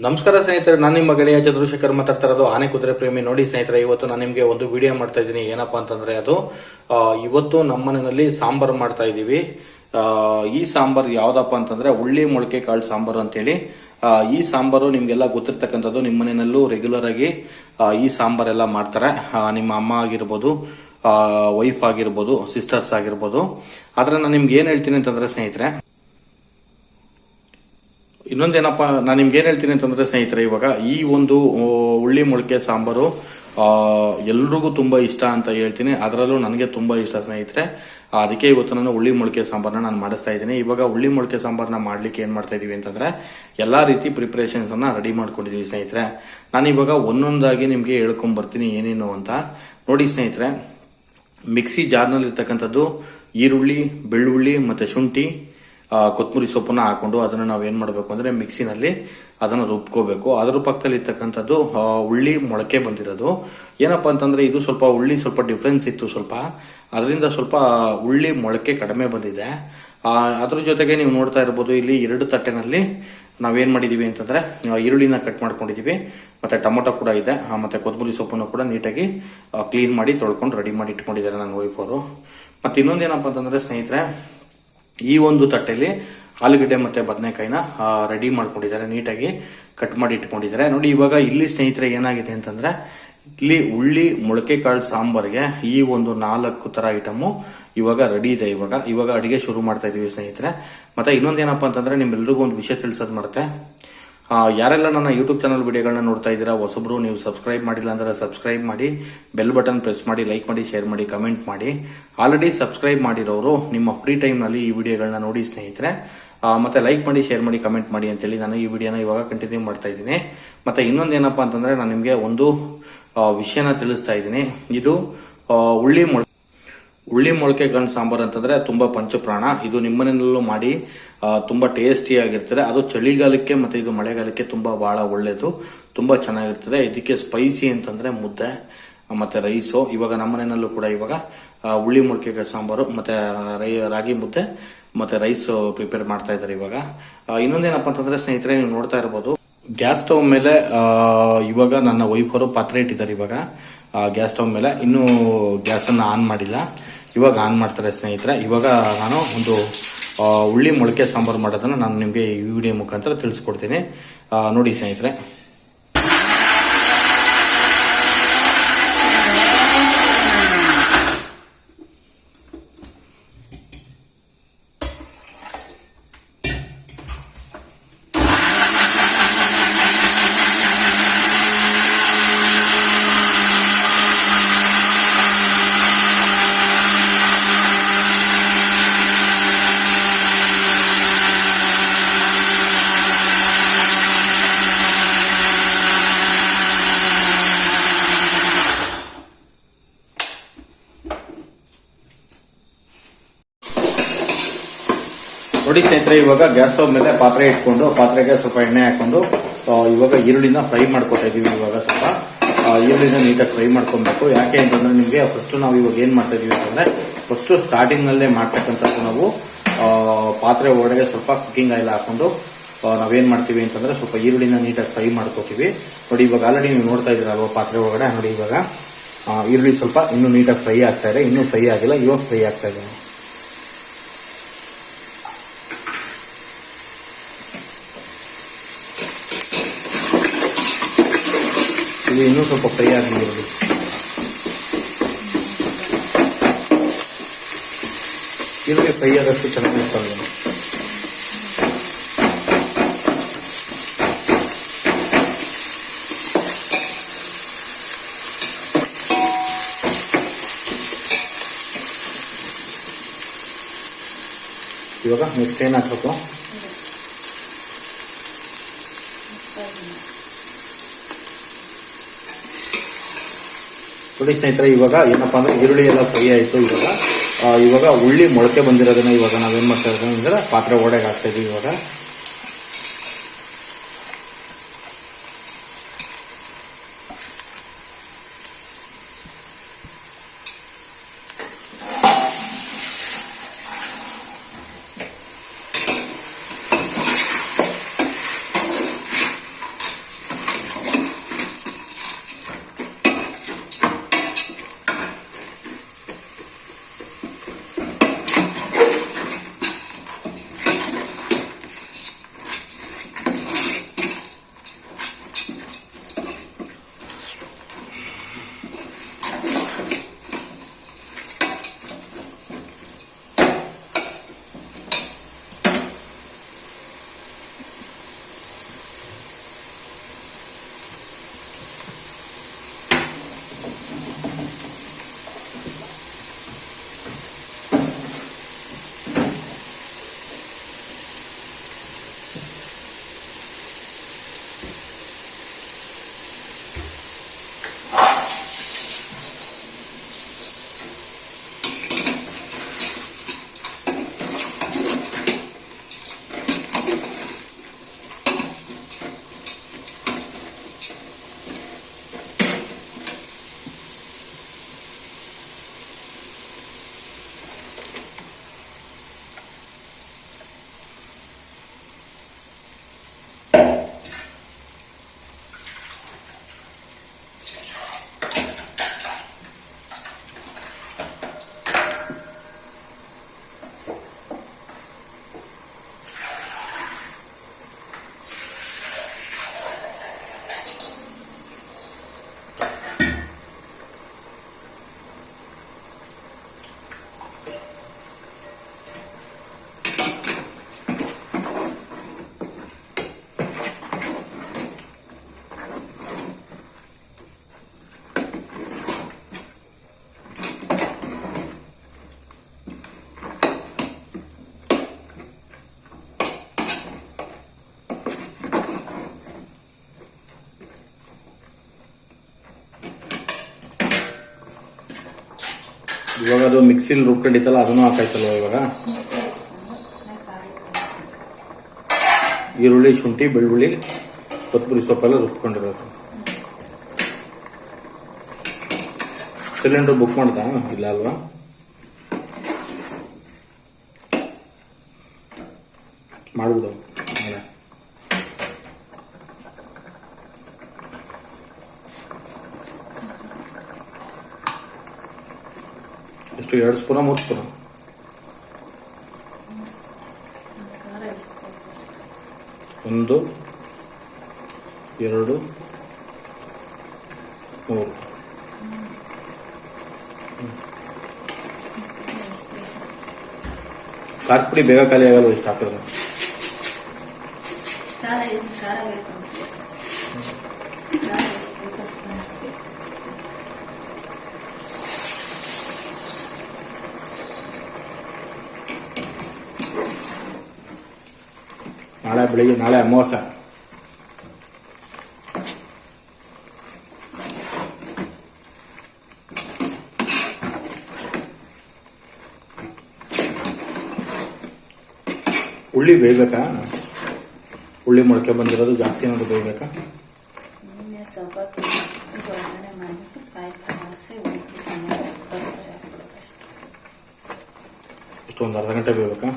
ನಮಸ್ಕಾರ ಸ್ನೇಹಿತರೆ, ನಾನು ನಿಮ್ಮ ಗೆಳೆಯ ಚಂದ್ರಶೇಖರ್ ಮಾತಾಡ್ತಾ ಇರೋದು ಆನೆ ಕುದುರೆ ಪ್ರೇಮಿ. ನೋಡಿ ಸ್ನೇಹಿತರೆ, ಇವತ್ತು ನಾನು ನಿಮಗೆ ಒಂದು ವಿಡಿಯೋ ಮಾಡ್ತಾ ಇದ್ದೀನಿ. ಏನಪ್ಪಾ ಅಂತಂದ್ರೆ ಅದು ಇವತ್ತು ನಮ್ಮ ಮನೆಯಲ್ಲಿ ಸಾಂಬಾರು ಮಾಡ್ತಾ ಇದೀವಿ. ಈ ಸಾಂಬಾರು ಯಾವ್ದಪ್ಪ ಅಂತಂದ್ರೆ ಉಳ್ಳಿ ಮೊಳಕೆ ಕಾಳು ಸಾಂಬಾರು ಅಂತೇಳಿ. ಈ ಸಾಂಬಾರು ನಿಮ್ಗೆಲ್ಲ ಗೊತ್ತಿರ್ತಕ್ಕಂಥದ್ದು. ನಿಮ್ಮ ಮನೆಯಲ್ಲೂ ರೆಗ್ಯುಲರ್ ಆಗಿ ಈ ಸಾಂಬಾರೆಲ್ಲ ಮಾಡ್ತಾರೆ. ನಿಮ್ಮ ಅಮ್ಮ ಆಗಿರ್ಬೋದು, ವೈಫ್ ಆಗಿರ್ಬೋದು, ಸಿಸ್ಟರ್ಸ್ ಆಗಿರ್ಬೋದು. ಆದ್ರೆ ನಾನು ನಿಮ್ಗೆ ಏನ್ ಹೇಳ್ತೀನಿ ಅಂತಂದ್ರೆ ಸ್ನೇಹಿತರೆ, ಇನ್ನೊಂದೇನಪ್ಪ ನಾನು ನಿಮ್ಗೆ ಏನ್ ಹೇಳ್ತೀನಿ ಅಂತಂದ್ರೆ ಸ್ನೇಹಿತರೆ, ಇವಾಗ ಈ ಒಂದು ಉಳ್ಳಿ ಮೊಳಕೆ ಸಾಂಬಾರು ಎಲ್ರಿಗೂ ತುಂಬಾ ಇಷ್ಟ ಅಂತ ಹೇಳ್ತೀನಿ. ಅದರಲ್ಲೂ ನನಗೆ ತುಂಬಾ ಇಷ್ಟ ಸ್ನೇಹಿತರೆ. ಅದಕ್ಕೆ ಇವತ್ತು ನಾನು ಉಳ್ಳಿ ಮೊಳಕೆ ಸಾಂಬಾರನ್ನ ನಾನು ಮಾಡಿಸ್ತಾ ಇದ್ದೀನಿ. ಇವಾಗ ಉಳ್ಳಿ ಮೊಳಕೆ ಸಾಂಬಾರನ್ನ ಮಾಡ್ಲಿಕ್ಕೆ ಏನ್ ಮಾಡ್ತಾ ಇದೀವಿ ಅಂತಂದ್ರೆ ಎಲ್ಲಾ ರೀತಿ ಪ್ರಿಪರೇಷನ್ಸ್ ಅನ್ನ ರೆಡಿ ಮಾಡ್ಕೊಂಡಿದೀವಿ ಸ್ನೇಹಿತರೆ. ನಾನು ಇವಾಗ ಒಂದೊಂದಾಗಿ ನಿಮ್ಗೆ ಹೇಳ್ಕೊಂಡ್ ಬರ್ತೀನಿ ಏನೇನು ಅಂತ. ನೋಡಿ ಸ್ನೇಹಿತರೆ, ಮಿಕ್ಸಿ ಜಾರ್ನಲ್ಲಿ ಇರ್ತಕ್ಕಂಥದ್ದು ಈರುಳ್ಳಿ, ಬೆಳ್ಳುಳ್ಳಿ ಮತ್ತೆ ಶುಂಠಿ, ಕೊತ್ತಂಬರಿ ಸೊಪ್ಪನ್ನ ಹಾಕೊಂಡು ಅದನ್ನ ನಾವ್ ಏನ್ ಮಾಡ್ಬೇಕು ಅಂದ್ರೆ ಮಿಕ್ಸಿನಲ್ಲಿ ಅದನ್ನ ರುಬ್ಕೋಬೇಕು. ಅದ್ರ ಪಕ್ಕದಲ್ಲಿ ಇರ್ತಕ್ಕಂಥದ್ದು ಉಳ್ಳಿ ಮೊಳಕೆ ಬಂದಿರೋದು. ಏನಪ್ಪಾ ಅಂತಂದ್ರೆ ಇದು ಸ್ವಲ್ಪ ಉಳ್ಳಿ ಸ್ವಲ್ಪ ಡಿಫ್ರೆನ್ಸ್ ಇತ್ತು ಸ್ವಲ್ಪ, ಅದರಿಂದ ಸ್ವಲ್ಪ ಉಳ್ಳಿ ಮೊಳಕೆ ಕಡಿಮೆ ಬಂದಿದೆ. ಅದ್ರ ಜೊತೆಗೆ ನೀವು ನೋಡ್ತಾ ಇರ್ಬೋದು, ಇಲ್ಲಿ 2 ತಟ್ಟೆನಲ್ಲಿ ನಾವೇನ್ ಮಾಡಿದೀವಿ ಅಂತಂದ್ರೆ ಈರುಳ್ಳಿನ ಕಟ್ ಮಾಡ್ಕೊಂಡಿದೀವಿ, ಮತ್ತೆ ಟೊಮೊಟೊ ಕೂಡ ಇದೆ, ಮತ್ತೆ ಕೊತ್ತಂಬರಿ ಸೊಪ್ಪನ್ನು ಕೂಡ ನೀಟಾಗಿ ಕ್ಲೀನ್ ಮಾಡಿ ತೊಳ್ಕೊಂಡು ರೆಡಿ ಮಾಡಿ ಇಟ್ಕೊಂಡಿದ್ದಾರೆ ನನ್ನ ವೈಫ್ ಅವರು. ಮತ್ತೆ ಇನ್ನೊಂದೇನಪ್ಪ ಅಂತಂದ್ರೆ ಸ್ನೇಹಿತರೆ, ಈ ಒಂದು ತಟ್ಟೆಯಲ್ಲಿ ಆಲೂಗಡ್ಡೆ ಮತ್ತೆ ಬದನೆಕಾಯಿನ ರೆಡಿ ಮಾಡ್ಕೊಂಡಿದ್ದಾರೆ, ನೀಟಾಗಿ ಕಟ್ ಮಾಡಿ ಇಟ್ಕೊಂಡಿದ್ದಾರೆ. ನೋಡಿ ಇವಾಗ ಇಲ್ಲಿ ಸ್ನೇಹಿತರೆ ಏನಾಗಿದೆ ಅಂತಂದ್ರೆ, ಇಲ್ಲಿ ಉಳ್ಳಿ ಮೊಳಕೆ ಕಾಳು ಸಾಂಬಾರ್ಗೆ ಈ ಒಂದು 4 ತರ ಐಟಮು ಇವಾಗ ರೆಡಿ ಇದೆ. ಇವಾಗ ಅಡಿಗೆ ಶುರು ಮಾಡ್ತಾ ಇದೀವಿ ಸ್ನೇಹಿತರೆ. ಮತ್ತೆ ಇನ್ನೊಂದೇನಪ್ಪ ಅಂತಂದ್ರೆ ನಿಮ್ಮೆಲ್ರಿಗೂ ಒಂದು ವಿಷಯ ತಿಳಿಸೋದು ಮರೆತೆ. ಯಾರೆಲ್ಲ ನನ್ನ ಯೂಟ್ಯೂಬ್ ಚಾನಲ್ ವಿಡಿಯೋಗಳನ್ನ ನೋಡ್ತಾ ಇದ್ದೀರಾ, ಹೊಸಬ್ರು ನೀವು ಸಬ್ಸ್ಕ್ರೈಬ್ ಮಾಡಿಲ್ಲ ಅಂದ್ರೆ ಸಬ್ಸ್ಕ್ರೈಬ್ ಮಾಡಿ, ಬೆಲ್ ಬಟನ್ ಪ್ರೆಸ್ ಮಾಡಿ, ಲೈಕ್ ಮಾಡಿ, ಶೇರ್ ಮಾಡಿ, ಕಮೆಂಟ್ ಮಾಡಿ. ಆಲ್ರೆಡಿ ಸಬ್ಸ್ಕ್ರೈಬ್ ಮಾಡಿರೋರು ನಿಮ್ಮ ಫ್ರೀ ಟೈಮ್ ನಲ್ಲಿ ಈ ವಿಡಿಯೋಗಳನ್ನ ನೋಡಿ ಸ್ನೇಹಿತರೆ. ಮತ್ತೆ ಲೈಕ್ ಮಾಡಿ, ಶೇರ್ ಮಾಡಿ, ಕಮೆಂಟ್ ಮಾಡಿ ಅಂತೇಳಿ ನಾನು ಈ ವಿಡಿಯೋನ ಇವಾಗ ಕಂಟಿನ್ಯೂ ಮಾಡ್ತಾ ಇದ್ದೀನಿ. ಮತ್ತೆ ಇನ್ನೊಂದೇನಪ್ಪ ಅಂತಂದ್ರೆ ನಾನು ನಿಮ್ಗೆ ಒಂದು ವಿಷಯನ ತಿಳಿಸ್ತಾ ಇದ್ದೀನಿ. ಇದು ಉಳ್ಳಿ ಮೊಳಕೆ ಕಾಳು ಸಾಂಬಾರ್ ಅಂತಂದ್ರೆ ತುಂಬಾ ಪಂಚಪ್ರಾಣ. ಇದು ನಿಮ್ಮನೆಯಲ್ಲೂ ಮಾಡಿ ತುಂಬಾ ಟೇಸ್ಟಿ ಆಗಿರ್ತದೆ. ಅದು ಚಳಿಗಾಲಕ್ಕೆ ಮತ್ತೆ ಇದು ಮಳೆಗಾಲಕ್ಕೆ ತುಂಬಾ ಬಹಳ ಒಳ್ಳೇದು, ತುಂಬಾ ಚೆನ್ನಾಗಿರ್ತದೆ. ಇದಕ್ಕೆ ಸ್ಪೈಸಿ ಅಂತಂದ್ರೆ ಮುದ್ದೆ ಮತ್ತೆ ರೈಸು. ಇವಾಗ ನಮ್ಮನೆಯಲ್ಲೂ ಕೂಡ ಇವಾಗ ಉಳ್ಳಿ ಮೊಳಕೆ ಕಾಳು ಸಾಂಬಾರು ಮತ್ತೆ ರಾಗಿ ಮುದ್ದೆ ಮತ್ತೆ ರೈಸ್ ಪ್ರಿಪೇರ್ ಮಾಡ್ತಾ ಇದ್ದಾರೆ ಇವಾಗ. ಇನ್ನೊಂದೇನಪ್ಪ ಅಂತಂದ್ರೆ ಸ್ನೇಹಿತರೆ, ನೀವು ನೋಡ್ತಾ ಇರಬಹುದು, ಗ್ಯಾಸ್ ಸ್ಟವ್ ಮೇಲೆ ಇವಾಗ ನನ್ನ ವೈಫ್ ಅವರು ಪಾತ್ರೆ ಇಟ್ಟಿದ್ದಾರೆ. ಇವಾಗ ಗ್ಯಾಸ್ ಸ್ಟವ್ ಮೇಲೆ ಇನ್ನೂ ಗ್ಯಾಸ್ ಅನ್ನ ಆನ್ ಮಾಡಿಲ್ಲ, ಇವಾಗ ಆನ್ ಮಾಡ್ತಾರೆ ಸ್ನೇಹಿತರೆ. ಇವಾಗ ನಾನು ಒಂದು ಉಳ್ಳಿ ಮೊಳಕೆ ಸಾಂಬಾರು ಮಾಡೋದನ್ನ ನಾನು ನಿಮ್ಗೆ ಈ ವಿಡಿಯೋ ಮುಖಾಂತರ ತಿಳಿಸ್ಕೊಡ್ತೀನಿ. ನೋಡಿ ಸ್ನೇಹಿತರೆ, ನೋಡಿ ಸ್ನೇಹಿತರೆ, ಇವಾಗ ಗ್ಯಾಸ್ ಸ್ಟವ್ ಮೇಲೆ ಪಾತ್ರೆ ಇಟ್ಕೊಂಡು ಪಾತ್ರೆಗೆ ಸ್ವಲ್ಪ ಎಣ್ಣೆ ಹಾಕೊಂಡು ಇವಾಗ ಈರುಳ್ಳಿನ ಫ್ರೈ ಮಾಡ್ಕೊತಾ ಇದೀವಿ. ಇವಾಗ ಸ್ವಲ್ಪ ಈರುಳ್ಳಿನ ನೀಟಾಗಿ ಫ್ರೈ ಮಾಡ್ಕೊಬೇಕು. ಯಾಕೆ ಅಂತಂದ್ರೆ ನಿಮ್ಗೆ ಫಸ್ಟ್ ನಾವು ಇವಾಗ ಏನ್ ಮಾಡ್ತಾ ಇದೀವಿ ಅಂತಂದ್ರೆ, ಫಸ್ಟ್ ಸ್ಟಾರ್ಟಿಂಗ್ ನಲ್ಲೇ ಮಾಡ್ತಕ್ಕಂಥದ್ದು ನಾವು ಪಾತ್ರೆ ಒಳಗೆ ಸ್ವಲ್ಪ ಕುಕಿಂಗ್ ಆಯಿಲ್ ಹಾಕೊಂಡು ನಾವೇನ್ ಮಾಡ್ತೀವಿ ಅಂತಂದ್ರೆ ಸ್ವಲ್ಪ ಈರುಳ್ಳಿನ ನೀಟಾಗಿ ಫ್ರೈ ಮಾಡ್ಕೋತೀವಿ. ನೋಡಿ ಇವಾಗ ಆಲ್ರೆಡಿ ನೀವು ನೋಡ್ತಾ ಇದ್ದೀರಲ್ವ ಪಾತ್ರೆ ಒಳಗಡೆ. ನೋಡಿ ಇವಾಗ ಈರುಳ್ಳಿ ಸ್ವಲ್ಪ ಇನ್ನೂ ನೀಟಾಗಿ ಫ್ರೈ ಆಗ್ತಾ ಇದೆ, ಇನ್ನೂ ಫ್ರೈ ಆಗಿಲ್ಲ, ಇವಾಗ ಫ್ರೈ ಆಗ್ತಾ ಇದೆ. ಇದು ಇನ್ನೂ ಸ್ವಲ್ಪ ಫ್ರೈ ಆಗಲಿ. ಈರುಳ್ಳಿ ಫ್ರೈ ಆದಷ್ಟು ಚೆನ್ನಾಗಿರ್ತದೆ. ಇವಾಗ ನೆಕ್ಸ್ಟ್ ಏನ್ ಹಾಕ್ಬೇಕು, ನೋಡಿ ಸ್ನೇಹಿತರೆ, ಇವಾಗ ಏನಪ್ಪಾ ಅಂದ್ರೆ ಈರುಳ್ಳಿ ಎಲ್ಲ ಫ್ರೈ ಆಯ್ತು. ಇವಾಗ ಉಳ್ಳಿ ಮೊಳಕೆ ಬಂದಿರೋದನ್ನ ಇವಾಗ ನಾವೇನ್ ಮಾಡ್ತಾ ಇದ್ದೀವಿ ಅಂದ್ರೆ ಪಾತ್ರೆ ಒಳಗೆ ಹಾಕ್ತಾ ಇದೀವಿ. ಇವಾಗ ಇವಾಗ ಅದು ಮಿಕ್ಸಿಲಿ ರುಬ್ಕೊಂಡಿತ್ತಲ್ಲ ಅದನ್ನು ಹಾಕಾಯ್ತಲ್ವ ಇವಾಗ. ಈರುಳ್ಳಿ, ಶುಂಠಿ, ಬೆಳ್ಳುಳ್ಳಿ, ಕೊತ್ತಂಬರಿ ಸೊಪ್ಪೆಲ್ಲ ರುಬ್ಕೊಂಡಿರೋದು. Cylinder book ಮಾಡ್ದಾ? ಇಲ್ಲ ಅಲ್ವಾ? ಮಾಡ್ಬಿಡು. ಎಷ್ಟು? 2 ಸ್ಪೂನ 3 ಸ್ಪೂನ? 1 2 3. ಖಾರ ಪುಡಿ ಬೇಗ ಖಾಲಿ ಆಗಲ್ಲ ಇಷ್ಟು ಹಾಕಿದ್ರೆ. ನಾಳೆ ಬೆಳಿಗ್ಗೆ, ನಾಳೆ ಅಮಾವಾಸ್ಯೆ. ಉಳ್ಳಿ ಬೇಯಬೇಕಾ? ಉಳ್ಳಿ ಮೊಳಕೆ ಬಂದಿರೋದು ಜಾಸ್ತಿ ಏನಾದ್ರು ಬೇಯಬೇಕಾ? ಇಷ್ಟೊಂದು ಅರ್ಧ ಗಂಟೆ ಬೇಯಬೇಕಾ?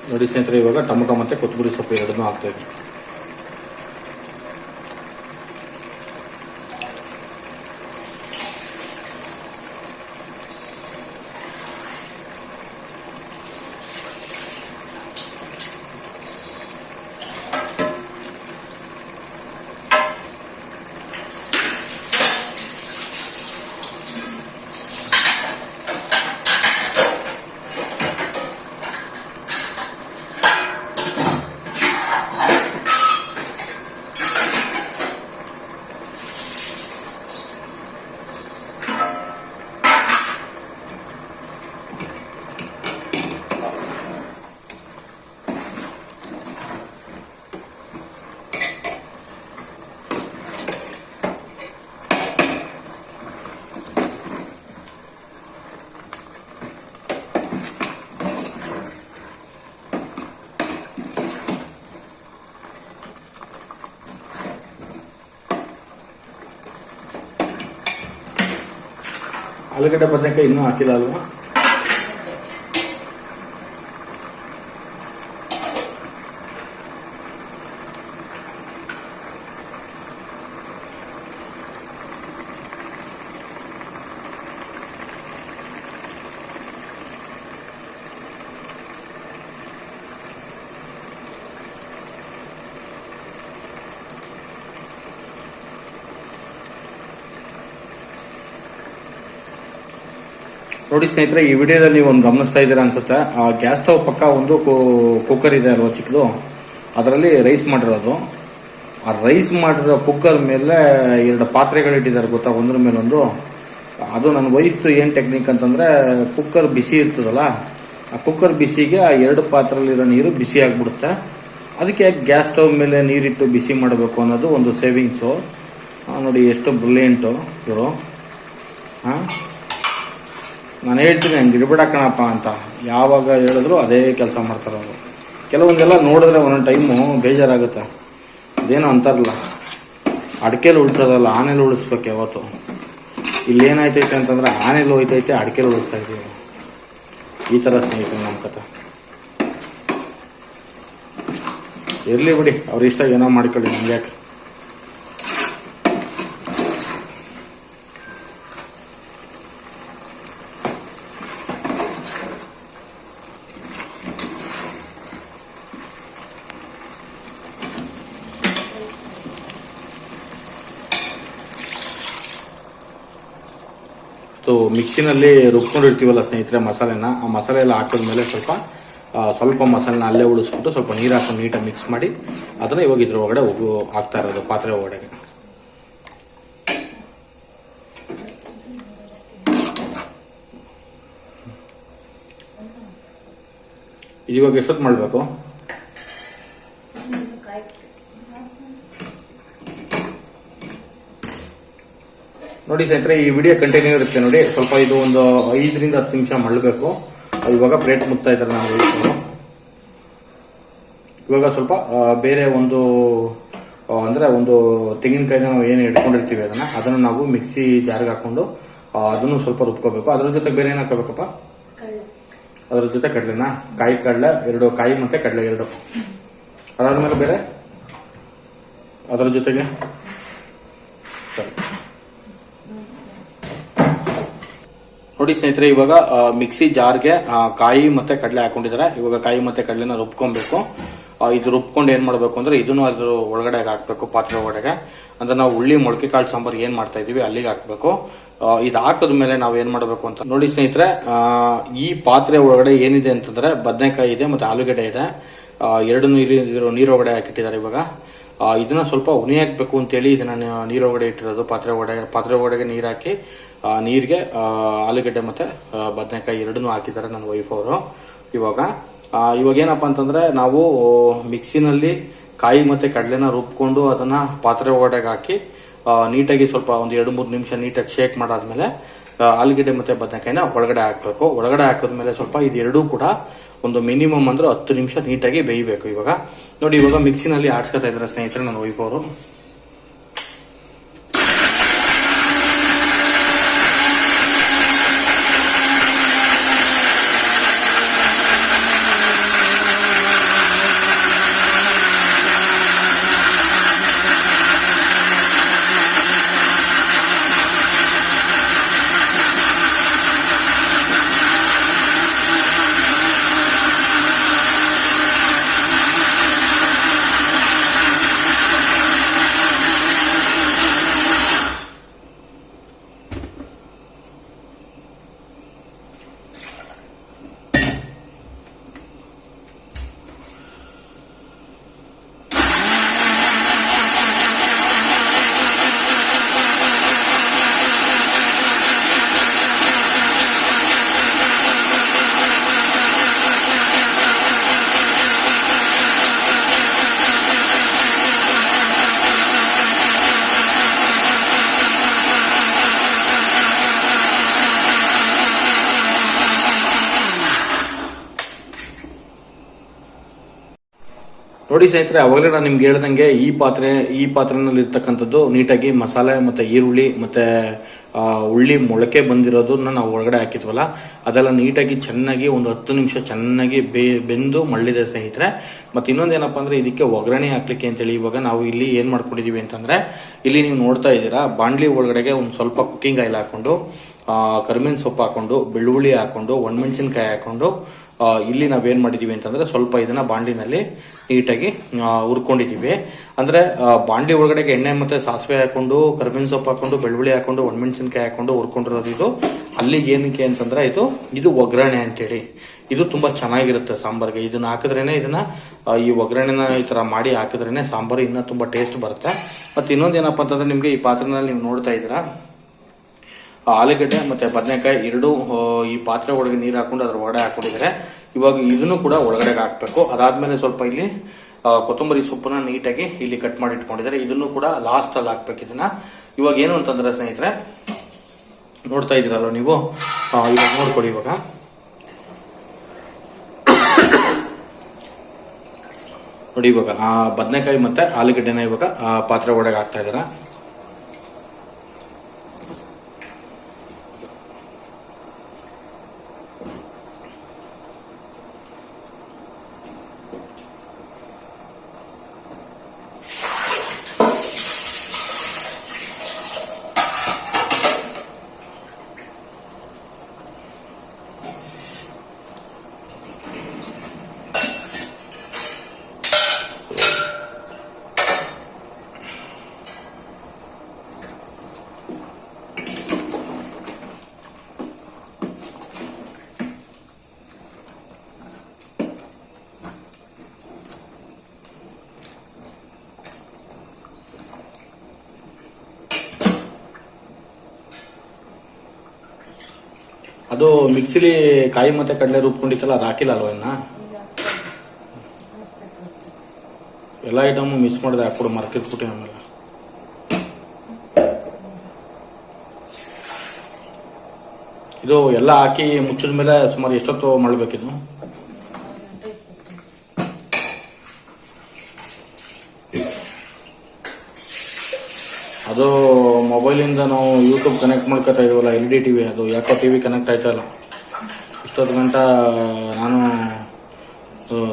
ನೋಡಿ ಸ್ನೇಹಿತರೆ, ಇವಾಗ ಟೊಮೊಟೊ ಮತ್ತು ಕೊತ್ತಂಬರಿ ಸೊಪ್ಪು ಎರಡನ್ನೂ ಹಾಕ್ತಾ ಇದ್ದೀನಿ. ಆಲೂಗಡ್ಡೆ ಬದನೆಕಾಯಿ ಇನ್ನೂ ಹಾಕಿಲ್ಲ ಅಲ್ವಾ? ನೋಡಿ ಸ್ನೇಹಿತರೆ, ಈ ವಿಡಿಯೋದಲ್ಲಿ ನೀವು ಒಂದು ಗಮನಿಸ್ತಾ ಇದ್ದೀರಾ ಅನ್ಸುತ್ತೆ. ಆ ಗ್ಯಾಸ್ ಸ್ಟವ್ ಪಕ್ಕ ಒಂದು ಕುಕ್ಕರ್ ಇದೆ ಅಲ್ವಾ ಚಿಕ್ಕದು, ಅದರಲ್ಲಿ ರೈಸ್ ಮಾಡಿರೋದು. ಆ ರೈಸ್ ಮಾಡಿರೋ ಕುಕ್ಕರ್ ಮೇಲೆ 2 ಪಾತ್ರೆಗಳಿಟ್ಟಿದ್ದಾರೆ ಗೊತ್ತಾ, ಒಂದ್ರ ಮೇಲೊಂದು. ಅದು ನನ್ನ ವೈಫ್ದು ಏನು ಟೆಕ್ನಿಕ್ ಅಂತಂದರೆ, ಕುಕ್ಕರ್ ಬಿಸಿ ಇರ್ತದಲ್ಲ, ಆ ಕುಕ್ಕರ್ ಬಿಸಿಗೆ ಆ 2 ಪಾತ್ರೆಯಲ್ಲಿರೋ ನೀರು ಬಿಸಿ ಆಗಿಬಿಡುತ್ತೆ. ಅದಕ್ಕೆ ಗ್ಯಾಸ್ ಸ್ಟವ್ ಮೇಲೆ ನೀರಿಟ್ಟು ಬಿಸಿ ಮಾಡಬೇಕು ಅನ್ನೋದು ಒಂದು ಸೇವಿಂಗ್ಸು. ನೋಡಿ ಎಷ್ಟು ಬ್ರಿಲಿಯಂಟು ಇವರು. ಹಾಂ, ನಾನು ಹೇಳ್ತೀನಿ ಹಂಗೆ ಇಡ್ಬಿಡ ಕಣಪ್ಪ ಅಂತ. ಯಾವಾಗ ಹೇಳಿದ್ರು ಅದೇ ಕೆಲಸ ಮಾಡ್ತಾರೆ ಅವರು. ಕೆಲವೊಂದೆಲ್ಲ ನೋಡಿದ್ರೆ ಒಂದೊಂದು ಟೈಮು ಬೇಜಾರಾಗುತ್ತೆ. ಅದೇನೋ ಅಂತಾರಲ್ಲ, ಅಡಿಕೆಲಿ ಉಳಿಸೋದಲ್ಲ, ಆನೆಲಿ ಉಳಿಸ್ಬೇಕು ಯಾವತ್ತು. ಇಲ್ಲೇನಾಯ್ತೈತೆ ಅಂತಂದ್ರೆ ಆನೆಲಿ ಹೋಯ್ತೈತೆ, ಅಡಿಕೆಲಿ ಉಳಿಸ್ತಾ ಇದ್ದೀವಿ. ಈ ಥರ ಸ್ನೇಹಿತರೆ ನಮ್ಮ ಕಥೆ. ಇರಲಿ ಬಿಡಿ, ಅವ್ರ ಇಷ್ಟ, ಏನೋ ಮಾಡ್ಕೊಳ್ಳಿ, ನಮ್ಗೆ ಯಾಕೆ. ಮಿಕ್ಸಿನಲ್ಲಿ ರುಬ್ಕೊಂಡಿರ್ತೀವಲ್ಲ ಸ್ನೇಹಿತರೆ ಮಸಾಲೆನ, ಆ ಮಸಾಲೆ ಎಲ್ಲ ಹಾಕಿದ್ಮೇಲೆ ಸ್ವಲ್ಪ ಮಸಾಲೆನ ಅಲ್ಲೇ ಉಳಿಸ್ಬಿಟ್ಟು ಸ್ವಲ್ಪ ನೀರು ಹಾಕೊಂಡು ನೀಟಾಗಿ ಮಿಕ್ಸ್ ಮಾಡಿ ಅದನ್ನು ಇವಾಗ ಇದ್ರ ಒಳಗಡೆ ಹಾಕ್ತಾ ಇರೋದು ಪಾತ್ರೆ ಒಳಗಡೆ. ಇವಾಗ ಎಷ್ಟೊತ್ತು ಮಾಡಬೇಕು ನೋಡಿ ಸ್ನೇಹಿತರೆ, ಈ ವಿಡಿಯೋ ಕಂಟಿನ್ಯೂ ಇರುತ್ತೆ ನೋಡಿ. ಸ್ವಲ್ಪ ಇದು ಒಂದು 5 ರಿಂದ 10 ನಿಮಿಷ ಮಳ್ಳಬೇಕು. ಇವಾಗ ಪ್ಲೇಟ್ ಮುಟ್ತಾ ಇದ್ದಾರೆ ನಾವು. ಇವಾಗ ಸ್ವಲ್ಪ ಬೇರೆ ಒಂದು ತೆಂಗಿನಕಾಯಿನ ನಾವು ಏನು ಇಟ್ಕೊಂಡಿರ್ತೀವಿ ಅದನ್ನು ನಾವು ಮಿಕ್ಸಿ ಜಾರ್ಗೆ ಹಾಕೊಂಡು ಅದನ್ನು ಸ್ವಲ್ಪ ರುಬ್ಕೋಬೇಕು. ಅದ್ರ ಜೊತೆ ಬೇರೆ ಏನು ಹಾಕೋಬೇಕಪ್ಪ? ಅದ್ರ ಜೊತೆ ಕಡಲೆನಾ? ಕಡಲೆ 2 ಕಾಯಿ ಮತ್ತೆ ಕಡಲೆ 2. ಅದಾದ್ಮೇಲೆ ಬೇರೆ ಅದರ ಜೊತೆಗೆ ಸರಿ ನೋಡಿ ಸ್ನೇಹಿತರೆ, ಇವಾಗ ಮಿಕ್ಸಿ ಜಾರ್ಗೆ ಕಾಯಿ ಮತ್ತೆ ಕಡಲೆ ಹಾಕೊಂಡಿದ್ದಾರೆ. ಇವಾಗ ಕಾಯಿ ಮತ್ತೆ ಕಡಲೆನ ರುಬ್ಕೊಬೇಕು. ಇದು ರುಬ್ಕೊಂಡು ಏನ್ ಮಾಡಬೇಕು ಅಂದ್ರೆ ಇದನ್ನು ಅದ್ರ ಒಳಗಡೆ ಹಾಕ್ಬೇಕು, ಪಾತ್ರೆ ಒಳಗಡೆ. ಅಂದ್ರೆ ನಾವು ಉಳ್ಳಿ ಮೊಳಕೆ ಕಾಳು ಸಾಂಬಾರು ಏನ್ ಮಾಡ್ತಾ ಇದೀವಿ ಅಲ್ಲಿಗೆ ಹಾಕ್ಬೇಕು. ಇದು ಹಾಕಿದ್ಮೇಲೆ ನಾವು ಏನ್ ಮಾಡಬೇಕು ಅಂತ ನೋಡಿ ಸ್ನೇಹಿತರೆ, ಈ ಪಾತ್ರೆ ಒಳಗಡೆ ಏನಿದೆ ಅಂತಂದ್ರೆ ಬದನೆಕಾಯಿ ಇದೆ ಮತ್ತೆ ಆಲೂಗಡ್ಡೆ ಇದೆ. 2 ನೀರೊಳಗಡೆ ಹಾಕಿಟ್ಟಿದ್ದಾರೆ. ಇವಾಗ ಇದನ್ನ ಸ್ವಲ್ಪ ಉನಿ ಹಾಕ್ಬೇಕು ಅಂತೇಳಿ ಇದನ್ನ ನೀರೊಳಗಡೆ ಇಟ್ಟಿರೋದು. ಪಾತ್ರೆ ಒಳಗಡೆ ನೀರು ಹಾಕಿ ನೀರಿಗೆ ಆಲೂಗಡ್ಡೆ ಮತ್ತೆ ಬದನೆಕಾಯಿ 2 ಹಾಕಿದ್ದಾರೆ ನನ್ನ ವೈಫ್ ಅವರು. ಇವಾಗ ಏನಪ್ಪಾ ಅಂತಂದ್ರೆ ನಾವು ಮಿಕ್ಸಿನಲ್ಲಿ ಕಾಯಿ ಮತ್ತೆ ಕಡಲೆನ ರುಬ್ಕೊಂಡು ಅದನ್ನ ಪಾತ್ರೆ ಒಳಗಡೆ ಹಾಕಿ ನೀಟಾಗಿ ಸ್ವಲ್ಪ ಒಂದು 2-3 ನಿಮಿಷ ನೀಟಾಗಿ ಶೇಕ್ ಮಾಡಾದ್ಮೇಲೆ ಆಲೂಗಡ್ಡೆ ಮತ್ತೆ ಬದನೆಕಾಯಿನ ಒಳಗಡೆ ಹಾಕ್ಬೇಕು. ಒಳಗಡೆ ಹಾಕಿದ್ಮೇಲೆ ಸ್ವಲ್ಪ ಇದೆರಡೂ ಕೂಡ ಒಂದು ಮಿನಿಮಮ್ ಅಂದ್ರೆ 10 ನಿಮಿಷ ನೀಟಾಗಿ ಬೇಯಬೇಕು. ಇವಾಗ ನೋಡಿ, ಇವಾಗ ಮಿಕ್ಸಿನಲ್ಲಿ ಆಡ್ಸ್ಕೊತಾ ಇದ್ದಾರೆ ಸ್ನೇಹಿತರೆ ನನ್ನ ವೈಫ್ ಅವರು. ನೋಡಿ ಸ್ನೇಹಿತರೆ, ಅವಾಗಲೇ ನಾನು ನಿಮ್ಗೆ ಹೇಳ್ದಂಗೆ ಈ ಪಾತ್ರೆನಲ್ಲಿ ಇರ್ತಕ್ಕಂಥದ್ದು ನೀಟಾಗಿ ಮಸಾಲೆ ಮತ್ತೆ ಈರುಳ್ಳಿ ಮತ್ತೆ ಉಳ್ಳಿ ಮೊಳಕೆ ಬಂದಿರೋದನ್ನ ನಾವು ಒಳಗಡೆ ಹಾಕಿದ್ವಲ್ಲ, ಅದೆಲ್ಲ ನೀಟಾಗಿ ಚೆನ್ನಾಗಿ ಒಂದು 10 ನಿಮಿಷ ಚೆನ್ನಾಗಿ ಬೆಂದು ಮಳ್ಳಿದೆ ಸ್ನೇಹಿತರೆ. ಮತ್ತೆ ಇನ್ನೊಂದೇನಪ್ಪ ಅಂದ್ರೆ ಇದಕ್ಕೆ ಒಗ್ಗರಣೆ ಹಾಕ್ಲಿಕ್ಕೆ ಅಂತೇಳಿ ಇವಾಗ ನಾವು ಇಲ್ಲಿ ಏನ್ ಮಾಡ್ಕೊಂಡಿದೀವಿ ಅಂತಂದ್ರೆ, ಇಲ್ಲಿ ನೀವು ನೋಡ್ತಾ ಇದ್ದೀರಾ ಬಾಂಡ್ಲಿ ಒಳಗಡೆಗೆ ಒಂದು ಸ್ವಲ್ಪ ಕುಕ್ಕಿಂಗ್ ಆಯಿಲ್ ಹಾಕೊಂಡು, ಕರಿಬೇವಿನ ಸೊಪ್ಪು ಹಾಕೊಂಡು, ಬೆಳ್ಳುಳ್ಳಿ ಹಾಕೊಂಡು, ಒಣಮೆಣಸಿನಕಾಯಿ ಹಾಕೊಂಡು ಇಲ್ಲಿ ನಾವೇನ್ ಮಾಡಿದೀವಿ ಅಂತಂದ್ರೆ ಸ್ವಲ್ಪ ಇದನ್ನ ಬಾಂಡ್ಲಿನಲ್ಲಿ ನೀಟಾಗಿ ಹುರ್ಕೊಂಡಿದೀವಿ. ಅಂದ್ರೆ ಬಾಂಡ್ಲಿ ಒಳಗಡೆಗೆ ಎಣ್ಣೆ ಮತ್ತೆ ಸಾಸಿವೆ ಹಾಕೊಂಡು, ಕರಿಬೇವಿನ ಸೊಪ್ಪು ಹಾಕೊಂಡು, ಬೆಳ್ಳುಳ್ಳಿ ಹಾಕೊಂಡು, ಒಣಮೆಣಸಿನಕಾಯಿ ಹಾಕೊಂಡು ಹುರ್ಕೊಂಡಿರೋದು. ಇದು ಅಲ್ಲಿಗೆ ಏನಕ್ಕೆ ಅಂತಂದ್ರೆ ಇದು ಒಗ್ಗರಣೆ ಅಂತೇಳಿ. ಇದು ತುಂಬಾ ಚೆನ್ನಾಗಿರುತ್ತೆ ಸಾಂಬಾರ್ಗೆ. ಇದನ್ನ ಹಾಕಿದ್ರೇನೆ ಈ ಒಗ್ಗರಣೆನ ಈ ತರ ಮಾಡಿ ಹಾಕಿದ್ರೇನೆ ಸಾಂಬಾರು ಇನ್ನೂ ತುಂಬಾ ಟೇಸ್ಟ್ ಬರುತ್ತೆ. ಮತ್ತೆ ಇನ್ನೊಂದೇನಪ್ಪ ಅಂತಂದ್ರೆ, ನಿಮ್ಗೆ ಈ ಪಾತ್ರೆನಲ್ಲಿ ನೀವು ನೋಡ್ತಾ ಇದ್ದೀರಾ ಆಲೂಗಡ್ಡೆ ಮತ್ತೆ ಬದನೆಕಾಯಿ 2 ಈ ಪಾತ್ರೆ ಒಳಗೆ ನೀರು ಹಾಕೊಂಡು ಅದ್ರ ಒಳಗಡೆ ಹಾಕೊಂಡಿದ್ದಾರೆ. ಇವಾಗ ಇದನ್ನು ಕೂಡ ಒಳಗಡೆ ಹಾಕ್ಬೇಕು. ಅದಾದ್ಮೇಲೆ ಸ್ವಲ್ಪ ಇಲ್ಲಿ ಕೊತ್ತಂಬರಿ ಸೊಪ್ಪನ್ನ ನೀಟಾಗಿ ಇಲ್ಲಿ ಕಟ್ ಮಾಡಿ ಇಟ್ಕೊಂಡಿದ್ದಾರೆ. ಇದನ್ನು ಕೂಡ ಲಾಸ್ಟ್ ಅಲ್ಲಿ ಹಾಕ್ಬೇಕು. ಇದನ್ನ ಇವಾಗ ಏನು ಅಂತಂದ್ರೆ ಸ್ನೇಹಿತರೆ, ನೋಡ್ತಾ ಇದ್ದೀರಲ್ವ ನೀವು, ಇವಾಗ ನೋಡ್ಕೊಳ್ಳಿ. ಇವಾಗ ನೋಡಿ, ಇವಾಗ ಬದನೆಕಾಯಿ ಮತ್ತೆ ಆಲೂಗಡ್ಡೆನ ಇವಾಗ ಪಾತ್ರೆ ಒಳಗೆ ಹಾಕ್ತಾ ಇದ್ದಾರೆ. ಅದು ಮಿಕ್ಸಿಲಿ ಕಾಯಿ ಮತ್ತೆ ಕಡಲೆ ರುಬ್ಕೊಂಡಿತ್ತಲ್ಲ ಅದು ಹಾಕಿಲ್ಲ ಅಲ್ವಾ ಇನ್ನ ಎಲ್ಲ ಐಟಮ್ ಮಿಸ್ ಮಾಡಿದೆ ಹಾಕ್ಬಿಡು ಮರ್ಕಿಟ್ಬಿಟ್ಟು ಆಮೇಲೆ ಇದು ಎಲ್ಲ ಹಾಕಿ ಮುಚ್ಚಿದ ಮೇಲೆ ಸುಮಾರು ಎಷ್ಟೊತ್ತು ಮಾಡಬೇಕಿದು ಅದು ಮೊಬೈಲಿಂದ ನಾವು ಯೂಟ್ಯೂಬ್ ಕನೆಕ್ಟ್ ಮಾಡ್ಕೊತಾ ಇದೀವಲ್ಲ LED TV ಅದು ಯಾಕೋ TV ಕನೆಕ್ಟ್ ಆಯ್ತಲ್ಲ ಇಷ್ಟೊತ್ತು ಗಂಟ ನಾನು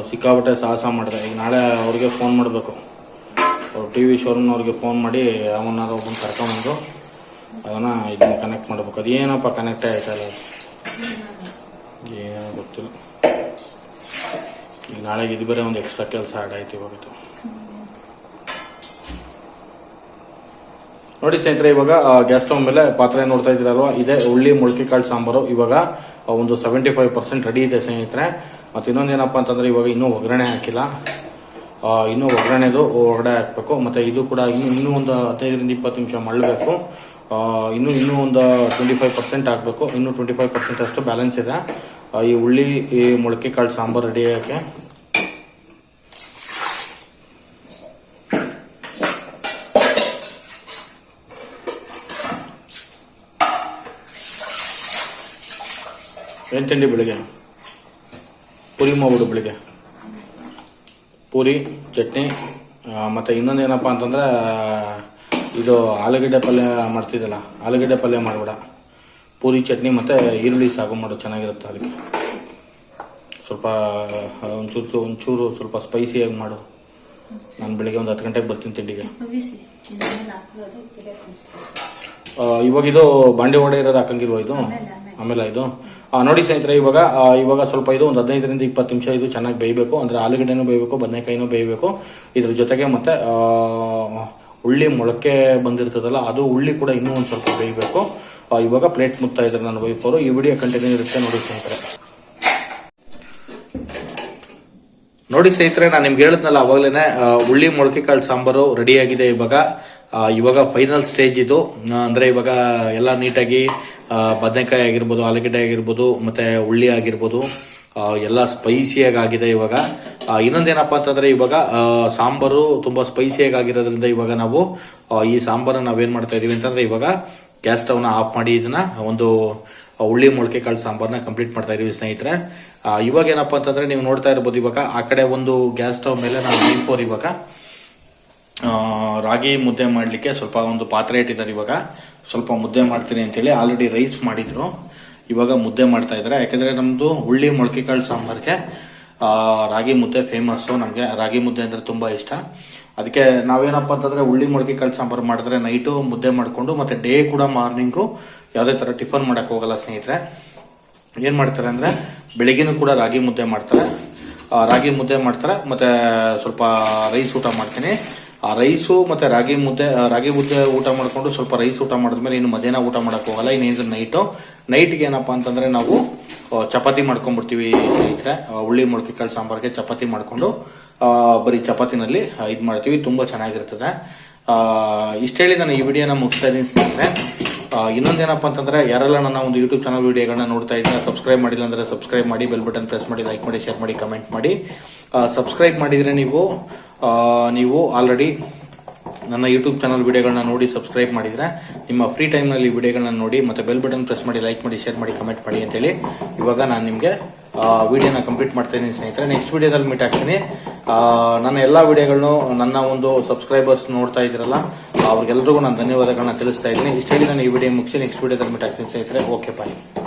ಸಿಕ್ಕಾಬಟ್ಟೆ ಸಾಹಸ ಮಾಡಿದೆ ಈಗ ನಾಳೆ ಅವ್ರಿಗೆ ಫೋನ್ ಮಾಡಬೇಕು ಅವ್ರು TV ಶೋರೂಮ್ನವ್ರಿಗೆ ಫೋನ್ ಮಾಡಿ ಅವನ್ನಾರು ಒಬ್ಬನ ಕರ್ಕೊಂಬಂದು ಅದನ್ನ ಇದನ್ನ ಕನೆಕ್ಟ್ ಮಾಡಬೇಕು ಅದೇನಪ್ಪ ಕನೆಕ್ಟೇ ಆಯ್ತಲ್ಲ ಏನೋ ಗೊತ್ತಿಲ್ಲ ಈಗ ನಾಳೆಗೆ ಇದು ಬೇರೆ ಒಂದು ಎಕ್ಸ್ಟ್ರಾ ಕೆಲಸ ಆಡ್ ಆಯ್ತು ಇವಾಗ ನೋಡಿ ಸ್ನೇಹಿತರೆ ಇವಾಗ ಗ್ಯಾಸ್ ಸ್ಟವ್ ಮೇಲೆ ಪಾತ್ರೆ ನೋಡ್ತಾ ಇದ್ದೀರಲ್ವಾ ಇದೆ ಉಳ್ಳಿ ಮೊಳಕೆ ಕಾಳು ಸಾಂಬಾರು ಇವಾಗ ಒಂದು 75% ರೆಡಿ ಇದೆ ಸ್ನೇಹಿತರೆ ಮತ್ತೆ ಇನ್ನೊಂದೇನಪ್ಪ ಅಂತಂದ್ರೆ ಇವಾಗ ಇನ್ನೂ ಒಗ್ಗರಣೆ ಹಾಕಿಲ್ಲ ಇನ್ನೂ ಒಗ್ಗರಣೆದು ಹೊರಗಡೆ ಹಾಕ್ಬೇಕು ಮತ್ತೆ ಇದು ಕೂಡ ಇನ್ನೂ ಒಂದು 15-20 ನಿಮಿಷ ಮಳ್ಳಬೇಕು ಇನ್ನೂ ಒಂದು 25% ಹಾಕ್ಬೇಕು ಇನ್ನು 25% ಅಷ್ಟು ಬ್ಯಾಲೆನ್ಸ್ ಇದೆ ಈ ಉಳ್ಳಿ ಈ ಮೊಳಕೆ ಕಾಳು ಸಾಂಬಾರು ರೆಡಿ ಆಗಕ್ಕೆ ಏನ್ ತಿಂಡಿ ಬೆಳಿಗ್ಗೆ ಪೂರಿ ಮಾಡ್ಬಿಡು ಬೆಳಿಗ್ಗೆ ಪೂರಿ ಚಟ್ನಿ ಮತ್ತೆ ಇನ್ನೊಂದೇನಪ್ಪ ಅಂತಂದ್ರೆ ಇದು ಆಲೂಗಡ್ಡೆ ಪಲ್ಯ ಮಾಡ್ತಿದ್ದಲ್ಲ ಆಲೂಗಡ್ಡೆ ಪಲ್ಯ ಮಾಡ್ಬೇಡ ಪೂರಿ ಚಟ್ನಿ ಮತ್ತೆ ಈರುಳ್ಳಿ ಸಾಗು ಮಾಡು ಚೆನ್ನಾಗಿರುತ್ತೆ ಅದಕ್ಕೆ ಸ್ವಲ್ಪ ಒಂಚೂರು ಸ್ವಲ್ಪ ಸ್ಪೈಸಿಯಾಗಿ ಮಾಡು ನಾನು ಬೆಳಿಗ್ಗೆ ಒಂದು 10 ಗಂಟೆಗೆ ಬರ್ತೀನಿ ತಿಂಡಿಗೆ ಇವಾಗ ಇದು ಬಾಂಡೆ ಒಡೆ ಇರೋದು ಹಾಕಂಗಿಲ್ವ ಇದು ಆಮೇಲೆ ಇದು ನೋಡಿ ಸ್ನೇಹಿತರೆ ಇವಾಗ ಸ್ವಲ್ಪ ಇದು ಒಂದು 15-20 ನಿಮಿಷ ಇದು ಚೆನ್ನಾಗಿ ಬೇಯಬೇಕು ಅಂದ್ರೆ ಆಲೂಗಡ್ಡೆನೂ ಬೇಯಬೇಕು ಬದನೆಕಾಯಿನೂ ಬೇಯಬೇಕು ಇದ್ರ ಜೊತೆಗೆ ಮತ್ತೆ ಉಳ್ಳಿ ಮೊಳಕೆ ಬಂದಿರ್ತದಲ್ಲ ಅದು ಉಳ್ಳಿ ಕೂಡ ಇನ್ನೂ ಒಂದು ಸ್ವಲ್ಪ ಬೇಯಬೇಕು ಇವಾಗ ಪ್ಲೇಟ್ ಮುತ್ತಾ ಇದ್ರೆ ನಾನು ವೈಫರು ಈ ವಿಡಿಯೋ ಕಂಟಿನ್ಯೂ ಇರುತ್ತೆ ನೋಡಿ ಸ್ನೇಹಿತರೆ ನಾನು ನಿಮ್ಗೆ ಹೇಳಿದ್ನಲ್ಲ ಅವಾಗಲೇ ಉಳ್ಳಿ ಮೊಳಕೆ ಕಾಳು ಸಾಂಬಾರು ರೆಡಿ ಆಗಿದೆ ಇವಾಗ ಫೈನಲ್ ಸ್ಟೇಜ್ ಇದು ಅಂದ್ರೆ ಇವಾಗ ಎಲ್ಲ ನೀಟಾಗಿ ಬದನೆಕಾಯಿ ಆಗಿರ್ಬೋದು ಆಲೂಗಡ್ಡೆ ಆಗಿರ್ಬೋದು ಮತ್ತೆ ಉಳ್ಳಿ ಆಗಿರ್ಬೋದು ಎಲ್ಲ ಸ್ಪೈಸಿಯಾಗಿ ಆಗಿದೆ ಇವಾಗ ಇನ್ನೊಂದೇನಪ್ಪ ಅಂತಂದ್ರೆ ಇವಾಗ ಸಾಂಬಾರು ತುಂಬಾ ಸ್ಪೈಸಿಯಾಗಿ ಆಗಿರೋದ್ರಿಂದ ಇವಾಗ ನಾವು ಈ ಸಾಂಬಾರನ್ನ ನಾವೇನ್ ಮಾಡ್ತಾ ಇದೀವಿ ಅಂತಂದ್ರೆ ಇವಾಗ ಗ್ಯಾಸ್ ಸ್ಟವ್ ನ ಆಫ್ ಮಾಡಿ ಇದನ್ನ ಒಂದು ಉಳ್ಳಿ ಮೊಳಕೆ ಕಾಳು ಸಾಂಬಾರನ್ನ ಕಂಪ್ಲೀಟ್ ಮಾಡ್ತಾ ಇದೀವಿ ಸ್ನೇಹಿತರೆ ಇವಾಗ ಏನಪ್ಪಾ ಅಂತಂದ್ರೆ ನೀವು ನೋಡ್ತಾ ಇರ್ಬೋದು ಇವಾಗ ಆ ಕಡೆ ಒಂದು ಗ್ಯಾಸ್ ಸ್ಟವ್ ಮೇಲೆ ನಾವು ವೈಫೋರ್ ಇವಾಗ ರಾಗಿ ಮುದ್ದೆ ಮಾಡ್ಲಿಕ್ಕೆ ಸ್ವಲ್ಪ ಒಂದು ಪಾತ್ರೆ ಇಟ್ಟಿದ್ದಾರೆ ಇವಾಗ ಸ್ವಲ್ಪ ಮುದ್ದೆ ಮಾಡ್ತೀನಿ ಅಂತೇಳಿ ಆಲ್ರೆಡಿ ರೈಸ್ ಮಾಡಿದ್ರು ಇವಾಗ ಮುದ್ದೆ ಮಾಡ್ತಾ ಇದ್ದಾರೆ ಯಾಕಂದ್ರೆ ನಮ್ದು ಉಳ್ಳಿ ಮೊಳಕೆ ಕಾಳು ಸಾಂಬಾರ್ಗೆ ರಾಗಿ ಮುದ್ದೆ ಫೇಮಸ್ ನಮ್ಗೆ ರಾಗಿ ಮುದ್ದೆ ಅಂದ್ರೆ ತುಂಬಾ ಇಷ್ಟ ಅದಕ್ಕೆ ನಾವೇನಪ್ಪ ಅಂತಂದ್ರೆ ಉಳ್ಳಿ ಮೊಳಕೆ ಕಾಳು ಸಾಂಬಾರು ಮಾಡಿದ್ರೆ ನೈಟು ಮುದ್ದೆ ಮಾಡ್ಕೊಂಡು ಮತ್ತೆ ಡೇ ಕೂಡ ಮಾರ್ನಿಂಗು ಯಾವುದೇ ತರ ಟಿಫನ್ ಮಾಡಕ್ ಹೋಗಲ್ಲ ಸ್ನೇಹಿತರೆ ಏನ್ ಮಾಡ್ತಾರೆ ಅಂದ್ರೆ ಬೆಳಿಗ್ಗೆನೂ ಕೂಡ ರಾಗಿ ಮುದ್ದೆ ಮಾಡ್ತಾರೆ ಮತ್ತೆ ಸ್ವಲ್ಪ ರೈಸ್ ಊಟ ಮಾಡ್ತೀನಿ ಆ ರೈಸು ಮತ್ತೆ ರಾಗಿ ಮುದ್ದೆ ಊಟ ಮಾಡ್ಕೊಂಡು ಸ್ವಲ್ಪ ರೈಸ್ ಊಟ ಮಾಡಿದ್ಮೇಲೆ ಇನ್ನು ಮಧ್ಯಾಹ್ನ ಊಟ ಮಾಡಕ್ ಹೋಗಲ್ಲ ಇನ್ನೇನು ನೈಟ್ಗೆ ಏನಪ್ಪಾ ಅಂತಂದ್ರೆ ನಾವು ಚಪಾತಿ ಮಾಡ್ಕೊಂಡ್ಬಿಡ್ತೀವಿ ಸ್ನೇಹಿತರೆ ಉಳ್ಳಿ ಮೊಳಕೆ ಕಾಳು ಸಾಂಬಾರ್ಗೆ ಚಪಾತಿ ಮಾಡ್ಕೊಂಡು ಬರೀ ಚಪಾತಿನಲ್ಲಿ ಇದ್ ಮಾಡ್ತೀವಿ ತುಂಬಾ ಚೆನ್ನಾಗಿರ್ತದೆ ಇಷ್ಟ ಹೇಳಿ ನಾನು ಈ ವಿಡಿಯೋನ ಮುಗಿಸ್ತಾ ಇದ್ದೀನಿ ಸ್ನೇಹಿತರೆ ಇನ್ನೊಂದೇನಪ್ಪ ಅಂತಂದ್ರೆ ಯಾರೆಲ್ಲ ನನ್ನ ಒಂದು ಯೂಟ್ಯೂಬ್ ಚಾನಲ್ ವಿಡಿಯೋಗಳನ್ನ ನೋಡ್ತಾ ಇದ್ರೆ ಸಬ್ಸ್ಕ್ರೈಬ್ ಮಾಡಿಲ್ಲ ಅಂದ್ರೆ ಸಬ್ಸ್ಕ್ರೈಬ್ ಮಾಡಿ ಬೆಲ್ ಬಟನ್ ಪ್ರೆಸ್ ಮಾಡಿ ಲೈಕ್ ಮಾಡಿ ಶೇರ್ ಮಾಡಿ ಕಮೆಂಟ್ ಮಾಡಿ ಸಬ್ಸ್ಕ್ರೈಬ್ ಮಾಡಿದ್ರೆ ನೀವು ಆಲ್ರೆಡಿ ನನ್ನ ಯೂಟ್ಯೂಬ್ ಚಾನಲ್ ವಿಡಿಯೋಗಳನ್ನ ನೋಡಿ ಸಬ್ಸ್ಕ್ರೈಬ್ ಮಾಡಿದ್ರೆ ನಿಮ್ಮ ಫ್ರೀ ಟೈಮ್ ನಲ್ಲಿ ವಿಡಿಯೋಗಳನ್ನ ನೋಡಿ ಮತ್ತೆ ಬೆಲ್ ಬಟನ್ ಪ್ರೆಸ್ ಮಾಡಿ ಲೈಕ್ ಮಾಡಿ ಶೇರ್ ಮಾಡಿ ಕಮೆಂಟ್ ಮಾಡಿ ಅಂತೇಳಿ ಇವಾಗ ನಾನು ನಿಮ್ಗೆ ವಿಡಿಯೋನ ಕಂಪ್ಲೀಟ್ ಮಾಡ್ತಾ ಇದ್ದೀನಿ ಸ್ನೇಹಿತರೆ ನೆಕ್ಸ್ಟ್ ವಿಡಿಯೋದಲ್ಲಿ ಮೀಟ್ ಆಗ್ತೀನಿ ನನ್ನ ಎಲ್ಲಾ ವಿಡಿಯೋಗಳನ್ನು ನನ್ನ ಒಂದು ಸಬ್ಸ್ಕ್ರೈಬರ್ಸ್ ನೋಡ್ತಾ ಇದ್ರಲ್ಲ ಅವ್ರಿಗೆಲ್ರಿಗೂ ನಾನು ಧನ್ಯವಾದಗಳನ್ನ ತಿಳಿಸ್ತಾ ಇದ್ದೀನಿ ಇಷ್ಟ ಹೇಳಿ ನಾನು ಈ ವಿಡಿಯೋ ಮುಗಿಸಿ ನೆಕ್ಸ್ಟ್ ವಿಡಿಯೋದಲ್ಲಿ ಮೀಟ್ ಆಗ್ತೀನಿ ಸ್ನೇಹಿತರೆ ಓಕೆ ಬಾಯ್